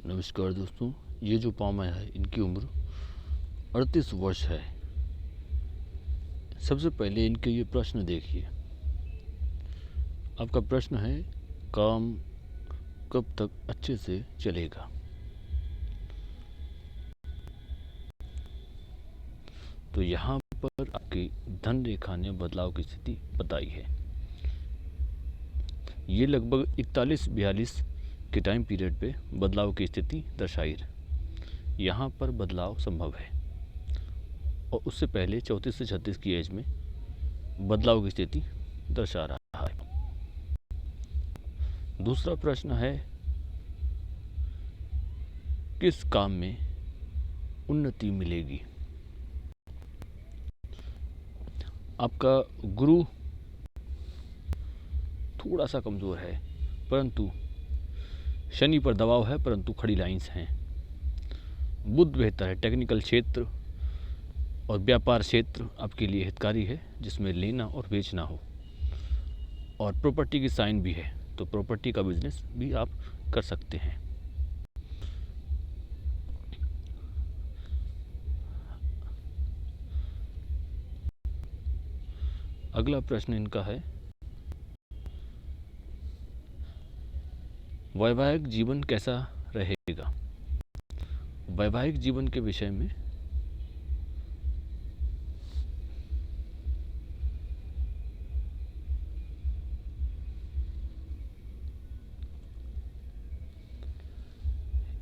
नमस्कार दोस्तों, ये जो पामा है इनकी उम्र 38 वर्ष है। सबसे पहले इनके ये प्रश्न देखिए। आपका प्रश्न है, काम कब तक अच्छे से चलेगा? तो यहाँ पर आपकी धन रेखा ने बदलाव की स्थिति बताई है। ये लगभग 41-42 के टाइम पीरियड पे बदलाव की स्थिति दर्शाई है। यहाँ पर बदलाव संभव है और उससे पहले 34 से 36 की एज में बदलाव की स्थिति दर्शा रहा है। दूसरा प्रश्न है, किस काम में उन्नति मिलेगी? आपका गुरु थोड़ा सा कमज़ोर है, परंतु शनि पर दबाव है, परंतु खड़ी लाइंस हैं। बुध बेहतर है, टेक्निकल क्षेत्र और व्यापार क्षेत्र आपके लिए हितकारी है, जिसमें लेना और बेचना हो, और प्रॉपर्टी की साइन भी है, तो प्रॉपर्टी का बिजनेस भी आप कर सकते हैं। अगला प्रश्न इनका है, वैवाहिक जीवन कैसा रहेगा? वैवाहिक जीवन के विषय में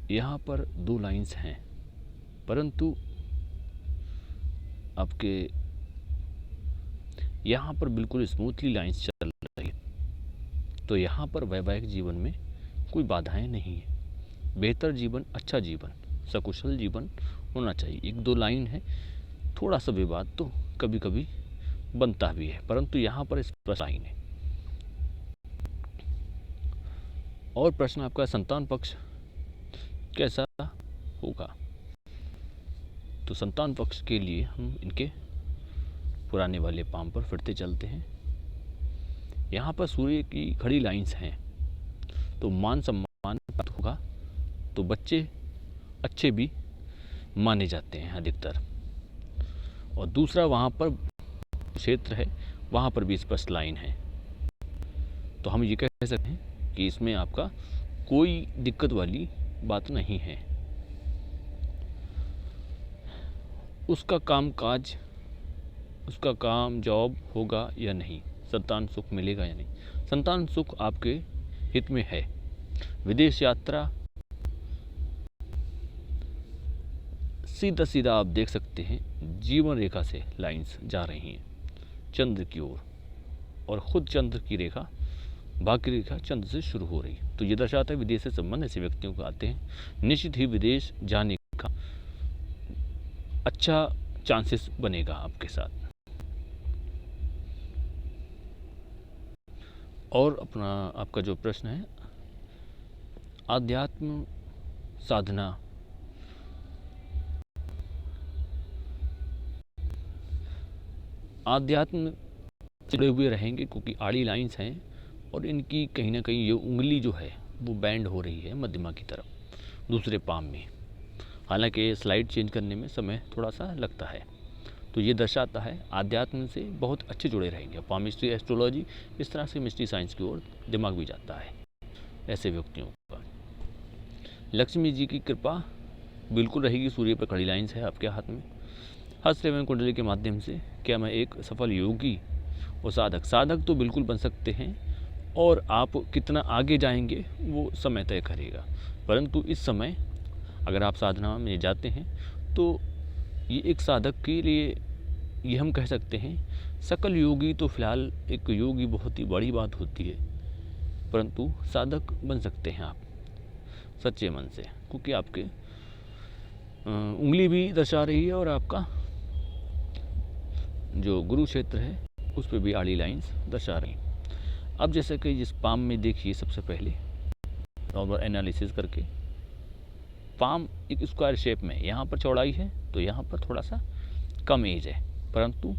यहाँ पर 2 लाइंस हैं, परंतु आपके यहाँ पर बिल्कुल स्मूथली लाइंस चल रही है, तो यहाँ पर वैवाहिक जीवन में कोई बाधाएं नहीं है। बेहतर जीवन, अच्छा जीवन, सकुशल जीवन होना चाहिए। 1-2 लाइन है, थोड़ा सा विवाद तो कभी कभी बनता भी है, परंतु यहाँ पर स्पष्ट लाइन है। और प्रश्न आपका, संतान पक्ष कैसा होगा? तो संतान पक्ष के लिए हम इनके पुराने वाले पाम पर फिरते चलते हैं। यहाँ पर सूर्य की खड़ी लाइंस हैं, तो मान सम्मान प्राप्त होगा, तो बच्चे अच्छे भी माने जाते हैं अधिकतर। और दूसरा, वहाँ पर क्षेत्र है, वहाँ पर भी स्पष्ट लाइन है, तो हम ये कह सकते हैं कि इसमें आपका कोई दिक्कत वाली बात नहीं है। उसका कामकाज, उसका काम जॉब होगा या नहीं, संतान सुख मिलेगा या नहीं, संतान सुख आपके हित में है। विदेश यात्रा सीधा सीधा आप देख सकते हैं, जीवन रेखा से लाइंस जा रही हैं चंद्र की ओर, और खुद चंद्र की रेखा, भाग्य रेखा चंद्र से शुरू हो रही है, तो ये दर्शाता है विदेश से संबंध ऐसे व्यक्तियों को आते हैं। निश्चित ही विदेश जाने का अच्छा चांसेस बनेगा आपके साथ। और अपना आपका जो प्रश्न है, आध्यात्म साधना, आध्यात्म जुड़े हुए रहेंगे, क्योंकि आड़ी लाइंस हैं और इनकी कहीं ना कहीं ये उंगली जो है वो बैंड हो रही है मध्यमा की तरफ दूसरे पाम में। हालांकि स्लाइड चेंज करने में समय थोड़ा सा लगता है, तो ये दर्शाता है आध्यात्म से बहुत अच्छे जुड़े रहेंगे। पामिस्ट्री, एस्ट्रोलॉजी, इस तरह से मिस्ट्री साइंस की ओर दिमाग भी जाता है ऐसे व्यक्तियों का। लक्ष्मी जी की कृपा बिल्कुल रहेगी। सूर्य पर खड़ी लाइंस है आपके हाथ में। हस्त एवं कुंडली के माध्यम से क्या मैं एक सफल योगी और साधक तो बिल्कुल बन सकते हैं, और आप कितना आगे जाएंगे वो समय तय करेगा, परंतु इस समय अगर आप साधना में जाते हैं तो ये एक साधक के लिए ये हम कह सकते हैं सकल योगी। तो फिलहाल एक योगी बहुत ही बड़ी बात होती है, परंतु साधक बन सकते हैं आप सच्चे मन से, क्योंकि आपके उंगली भी दर्शा रही है और आपका जो गुरु क्षेत्र है उस पर भी आड़ी लाइंस दर्शा रही हैं। अब जैसे कि जिस पाम में देखिए, सबसे पहले नॉर्मल एनालिसिस करके, पाम एक स्क्वायर शेप में, यहाँ पर चौड़ाई है तो यहाँ पर थोड़ा सा कम एज है, परंतु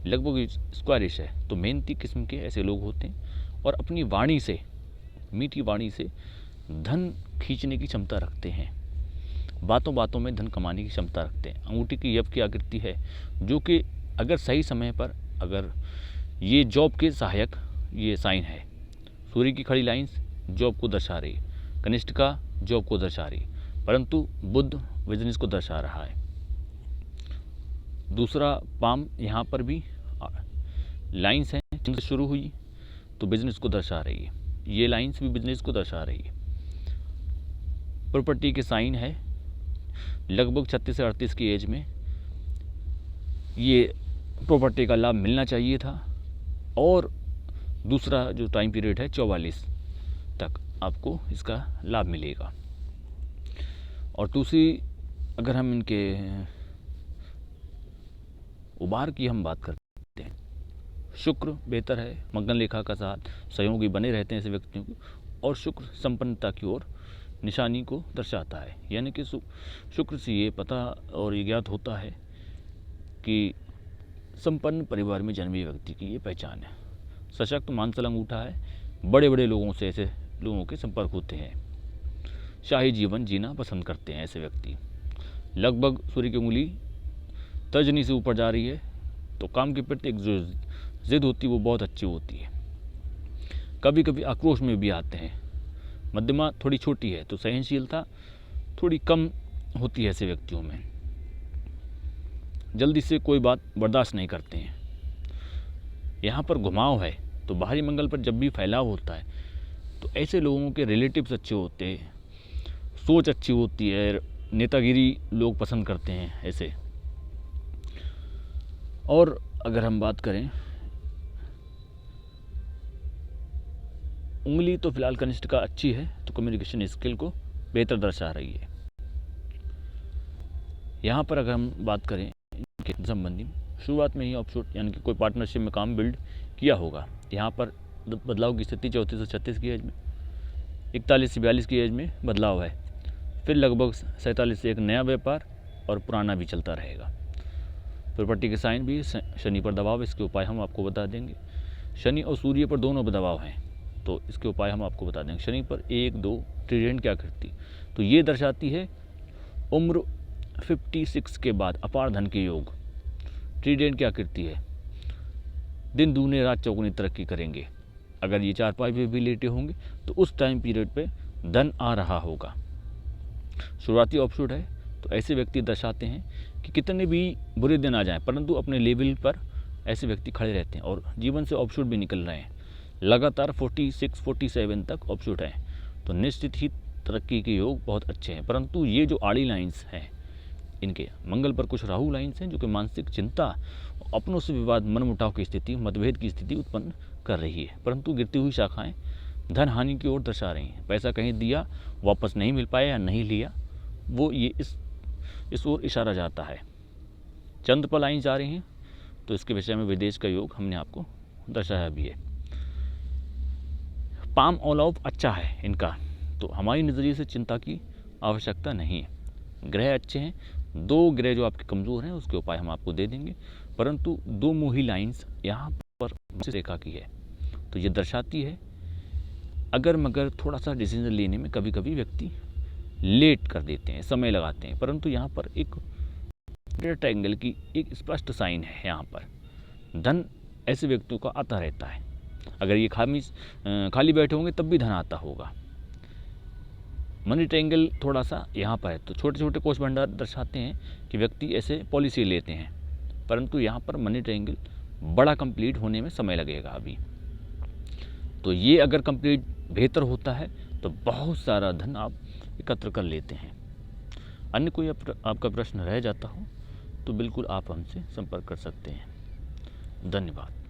लगभग स्क्वायरिश है। तो मेहनती किस्म के ऐसे लोग होते हैं और अपनी वाणी से, मीठी वाणी से धन खींचने की क्षमता रखते हैं, बातों बातों में धन कमाने की क्षमता रखते हैं। अंगूठी की यव की आकृति है, जो कि अगर सही समय पर, अगर ये जॉब के सहायक ये साइन है। सूर्य की खड़ी लाइंस जॉब को दर्शा रही है, कनिष्ठिका जॉब को दर्शा रही है, परंतु बुध बिजनेस को दर्शा रहा है। दूसरा पाम यहाँ पर भी लाइंस हैं, चंद्र शुरू हुई तो बिजनेस को दर्शा रही है, ये लाइंस भी बिजनेस को दर्शा रही है। प्रॉपर्टी के साइन है, लगभग 36 से 38 की एज में ये प्रॉपर्टी का लाभ मिलना चाहिए था, और दूसरा जो टाइम पीरियड है 44 तक आपको इसका लाभ मिलेगा। और दूसरी अगर हम इनके उबार की हम बात करते हैं, शुक्र बेहतर है, मगन लेखा का साथ सहयोगी बने रहते हैं ऐसे व्यक्तियों को, और शुक्र संपन्नता की ओर निशानी को दर्शाता है। यानी कि शुक्र से ये पता और ये ज्ञात होता है कि संपन्न परिवार में जन्मे व्यक्ति की ये पहचान है। सशक्त मानसल अंगूठा है, बड़े बड़े लोगों से ऐसे लोगों के संपर्क होते हैं, शाही जीवन जीना पसंद करते हैं ऐसे व्यक्ति। लगभग सूर्य की उंगली तर्जनी से ऊपर जा रही है, तो काम के प्रति एक जो जिद होती है वो बहुत अच्छी होती है। कभी कभी आक्रोश में भी आते हैं। मध्यमा थोड़ी छोटी है तो सहनशीलता थोड़ी कम होती है ऐसे व्यक्तियों में, जल्दी से कोई बात बर्दाश्त नहीं करते हैं। यहाँ पर घुमाव है, तो बाहरी मंगल पर जब भी फैलाव होता है तो ऐसे लोगों के रिलेटिव्स अच्छे होते हैं, सोच अच्छी होती है, नेतागिरी लोग पसंद करते हैं ऐसे। और अगर हम बात करें, उंगली तो फिलहाल कनिष्ठ का अच्छी है, तो कम्युनिकेशन स्किल को बेहतर दर्शा रही है। यहाँ पर अगर हम बात करें इनके संबंधी, शुरुआत में ही ऑफशूट यानी कि कोई पार्टनरशिप में काम बिल्ड किया होगा। यहाँ पर बदलाव की स्थिति 34 से 36 की एज में, 41 से 42 की एज में बदलाव है, फिर लगभग 47 से एक नया व्यापार, और पुराना भी चलता रहेगा। प्रॉपर्टी के साइन भी शनि पर दबाव, इसके उपाय हम आपको बता देंगे। शनि और सूर्य पर दोनों दबाव हैं, तो इसके उपाय हम आपको बता देंगे। शनि पर 1, 2 ट्रीडेंट क्या करती, तो ये दर्शाती है उम्र 56 के बाद अपार धन के योग। ट्रीडेंट क्या करती है, दिन दूने रात चौगुनी तरक्की करेंगे। अगर ये चारपाई पे भी लेटे होंगे तो उस टाइम पीरियड पे धन आ रहा होगा। शुरुआती ऑफशूट है, तो ऐसे व्यक्ति दर्शाते हैं कि कितने भी बुरे दिन आ जाएं, परंतु अपने लेवल पर ऐसे व्यक्ति खड़े रहते हैं, और जीवन से ऑफशूट भी निकल रहे हैं। लगातार 46, 47 तक ऑफशूट है, तो निश्चित ही तरक्की के योग बहुत अच्छे हैं। परंतु ये जो आड़ी लाइंस हैं, इनके मंगल पर कुछ राहु लाइंस हैं, जो कि मानसिक चिंता, अपनों से विवाद, मनमुटाव की स्थिति, मतभेद की स्थिति उत्पन्न कर रही है। परंतु गिरती हुई शाखाएं धन हानि की ओर दर्शा रही हैं। पैसा कहीं दिया, वापस नहीं मिल पाया या नहीं लिया, वो ये इस ओर इशारा जाता है। चंद्र पर लाइन जा रही हैं, तो इसके विषय में विदेश का योग हमने आपको दर्शाया भी है। पाम ऑल ऑफ अच्छा है इनका, तो हमारी नज़रिए से चिंता की आवश्यकता नहीं है। ग्रह अच्छे हैं, 2 ग्रह जो आपके कमज़ोर हैं उसके उपाय हम आपको दे देंगे, परंतु 2 मुही लाइंस यहाँ पर रेखा की है, तो ये दर्शाती है अगर मगर थोड़ा सा डिसीजन लेने में कभी कभी व्यक्ति लेट कर देते हैं, समय लगाते हैं। परंतु यहाँ पर एक ट्रायंगल की एक स्पष्ट साइन है। यहाँ पर धन ऐसे व्यक्तियों का आता रहता है, अगर ये खाली बैठे होंगे तब भी धन आता होगा। मनी ट्रायंगल थोड़ा सा यहाँ पर है, तो छोटे छोटे कोष भंडार दर्शाते हैं कि व्यक्ति ऐसे पॉलिसी लेते हैं, परंतु यहाँ पर मनी ट्रायंगल बड़ा कंप्लीट होने में समय लगेगा अभी। तो ये अगर कंप्लीट बेहतर होता है तो बहुत सारा धन आप एकत्र कर लेते हैं। अन्य कोई आपका प्रश्न रह जाता हो तो बिल्कुल आप हमसे संपर्क कर सकते हैं। धन्यवाद।